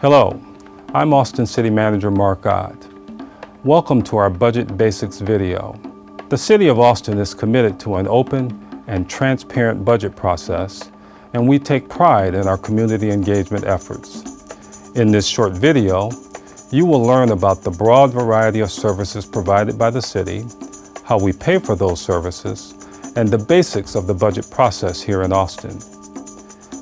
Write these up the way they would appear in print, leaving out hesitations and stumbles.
Hello, I'm Austin City Manager Mark Ott. Welcome to our Budget Basics video. The City of Austin is committed to an open and transparent budget process, and we take pride in our community engagement efforts. In this short video, you will learn about the broad variety of services provided by the city, how we pay for those services, and the basics of the budget process here in Austin.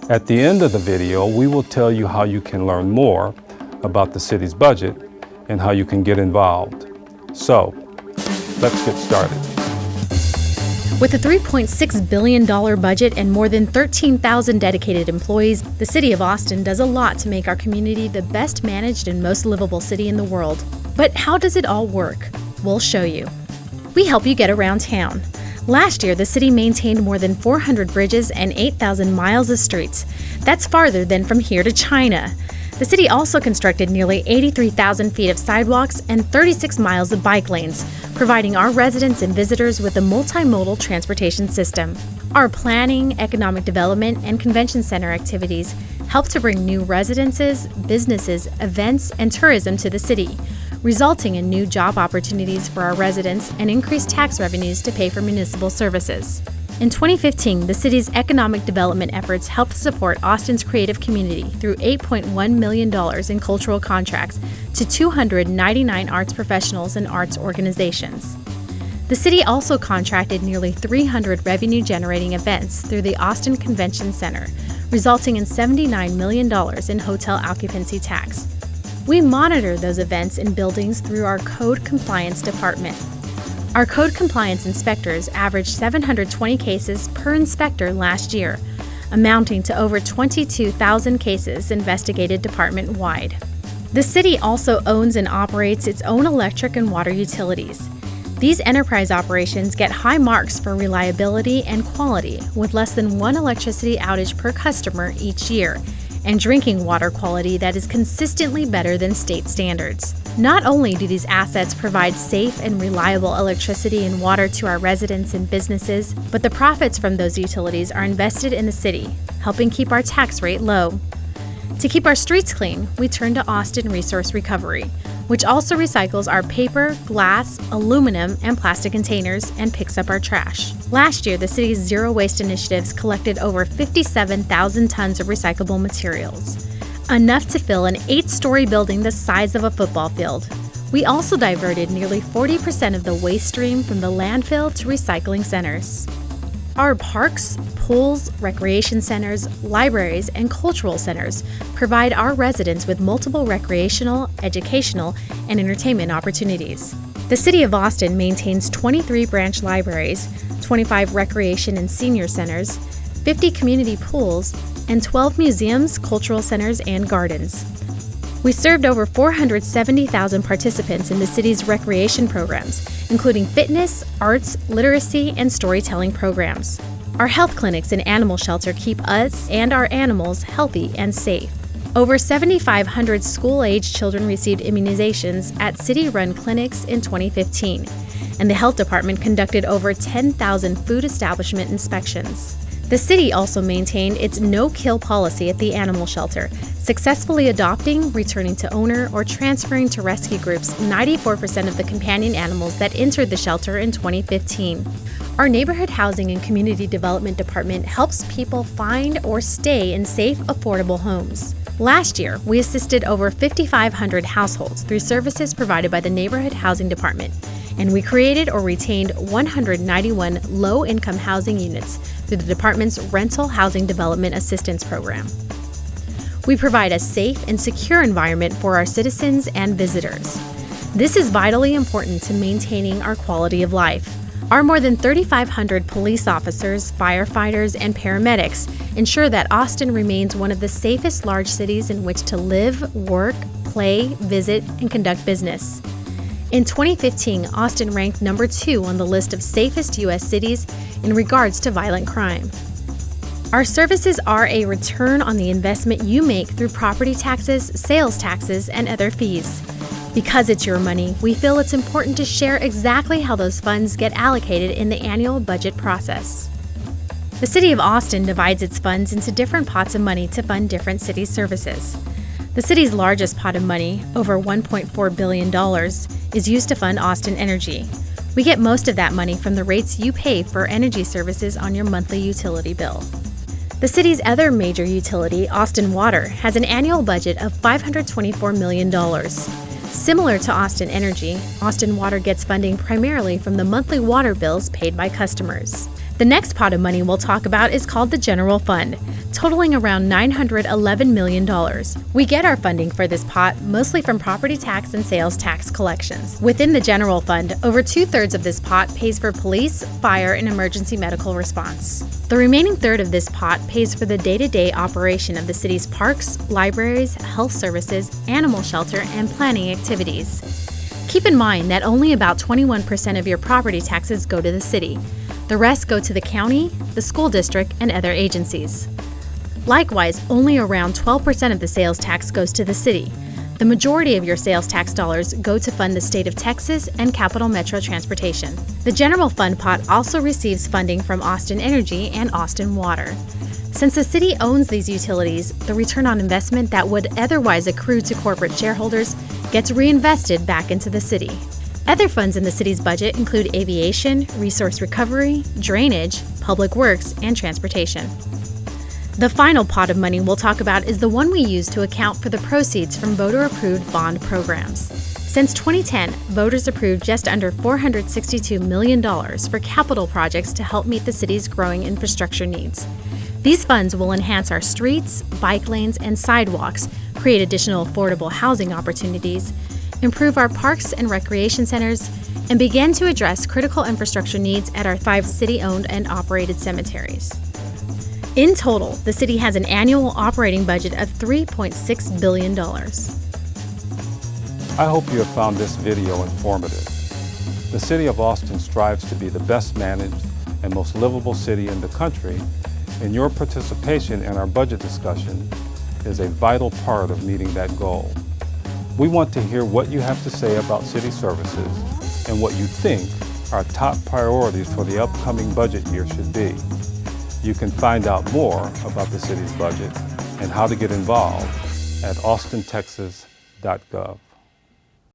At the end of the video, we will tell you how you can learn more about the city's budget and how you can get involved. So, let's get started. With a $3.6 billion budget and more than 13,000 dedicated employees, the City of Austin does a lot to make our community the best managed and most livable city in the world. But how does it all work? We'll show you. We help you get around town. Last year, the city maintained more than 400 bridges and 8,000 miles of streets. That's farther than from here to China. The city also constructed nearly 83,000 feet of sidewalks and 36 miles of bike lanes, providing our residents and visitors with a multimodal transportation system. Our planning, economic development, and convention center activities help to bring new residences, businesses, events, and tourism to the city, resulting in new job opportunities for our residents and increased tax revenues to pay for municipal services. In 2015, the city's economic development efforts helped support Austin's creative community through $8.1 million in cultural contracts to 299 arts professionals and arts organizations. The city also contracted nearly 300 revenue-generating events through the Austin Convention Center, resulting in $79 million in hotel occupancy tax. We monitor those events and buildings through our Code Compliance Department. Our Code Compliance inspectors averaged 720 cases per inspector last year, amounting to over 22,000 cases investigated department-wide. The city also owns and operates its own electric and water utilities. These enterprise operations get high marks for reliability and quality, with less than one electricity outage per customer each year, and drinking water quality that is consistently better than state standards. Not only do these assets provide safe and reliable electricity and water to our residents and businesses, but the profits from those utilities are invested in the city, helping keep our tax rate low. To keep our streets clean, we turn to Austin Resource Recovery, which also recycles our paper, glass, aluminum, and plastic containers and picks up our trash. Last year, the city's zero waste initiatives collected over 57,000 tons of recyclable materials, enough to fill an 8-story building the size of a football field. We also diverted nearly 40% of the waste stream from the landfill to recycling centers. Our parks, pools, recreation centers, libraries, and cultural centers provide our residents with multiple recreational, educational, and entertainment opportunities. The City of Austin maintains 23 branch libraries, 25 recreation and senior centers, 50 community pools, and 12 museums, cultural centers, and gardens. We served over 470,000 participants in the city's recreation programs, including fitness, arts, literacy, and storytelling programs. Our health clinics and animal shelter keep us and our animals healthy and safe. Over 7,500 school-aged children received immunizations at city-run clinics in 2015, and the health department conducted over 10,000 food establishment inspections. The city also maintained its no-kill policy at the animal shelter, successfully adopting, returning to owner, or transferring to rescue groups 94% of the companion animals that entered the shelter in 2015. Our Neighborhood Housing and Community Development Department helps people find or stay in safe, affordable homes. Last year, we assisted over 5,500 households through services provided by the Neighborhood Housing Department, and we created or retained 191 low-income housing units through the department's Rental Housing Development Assistance Program. We provide a safe and secure environment for our citizens and visitors. This is vitally important to maintaining our quality of life. Our more than 3,500 police officers, firefighters, and paramedics ensure that Austin remains one of the safest large cities in which to live, work, play, visit, and conduct business. In 2015, Austin ranked number 2 on the list of safest U.S. cities in regards to violent crime. Our services are a return on the investment you make through property taxes, sales taxes, and other fees. Because it's your money, we feel it's important to share exactly how those funds get allocated in the annual budget process. The City of Austin divides its funds into different pots of money to fund different city services. The city's largest pot of money, over $1.4 billion, is used to fund Austin Energy. We get most of that money from the rates you pay for energy services on your monthly utility bill. The city's other major utility, Austin Water, has an annual budget of $524 million. Similar to Austin Energy, Austin Water gets funding primarily from the monthly water bills paid by customers. The next pot of money we'll talk about is called the General Fund, totaling around $911 million. We get our funding for this pot mostly from property tax and sales tax collections. Within the General Fund, over 2/3 of this pot pays for police, fire, and emergency medical response. The remaining third of this pot pays for the day-to-day operation of the city's parks, libraries, health services, animal shelter, and planning activities. Keep in mind that only about 21% of your property taxes go to the city. The rest go to the county, the school district, and other agencies. Likewise, only around 12% of the sales tax goes to the city. The majority of your sales tax dollars go to fund the state of Texas and Capital Metro Transportation. The General Fund pot also receives funding from Austin Energy and Austin Water. Since the city owns these utilities, the return on investment that would otherwise accrue to corporate shareholders gets reinvested back into the city. Other funds in the city's budget include aviation, resource recovery, drainage, public works, and transportation. The final pot of money we'll talk about is the one we use to account for the proceeds from voter-approved bond programs. Since 2010, voters approved just under $462 million for capital projects to help meet the city's growing infrastructure needs. These funds will enhance our streets, bike lanes, and sidewalks, create additional affordable housing opportunities, improve our parks and recreation centers, and begin to address critical infrastructure needs at our 5 city-owned and operated cemeteries. In total, the city has an annual operating budget of $3.6 billion. I hope you have found this video informative. The City of Austin strives to be the best managed and most livable city in the country, and your participation in our budget discussion is a vital part of meeting that goal. We want to hear what you have to say about city services and what you think our top priorities for the upcoming budget year should be. You can find out more about the city's budget and how to get involved at austintexas.gov.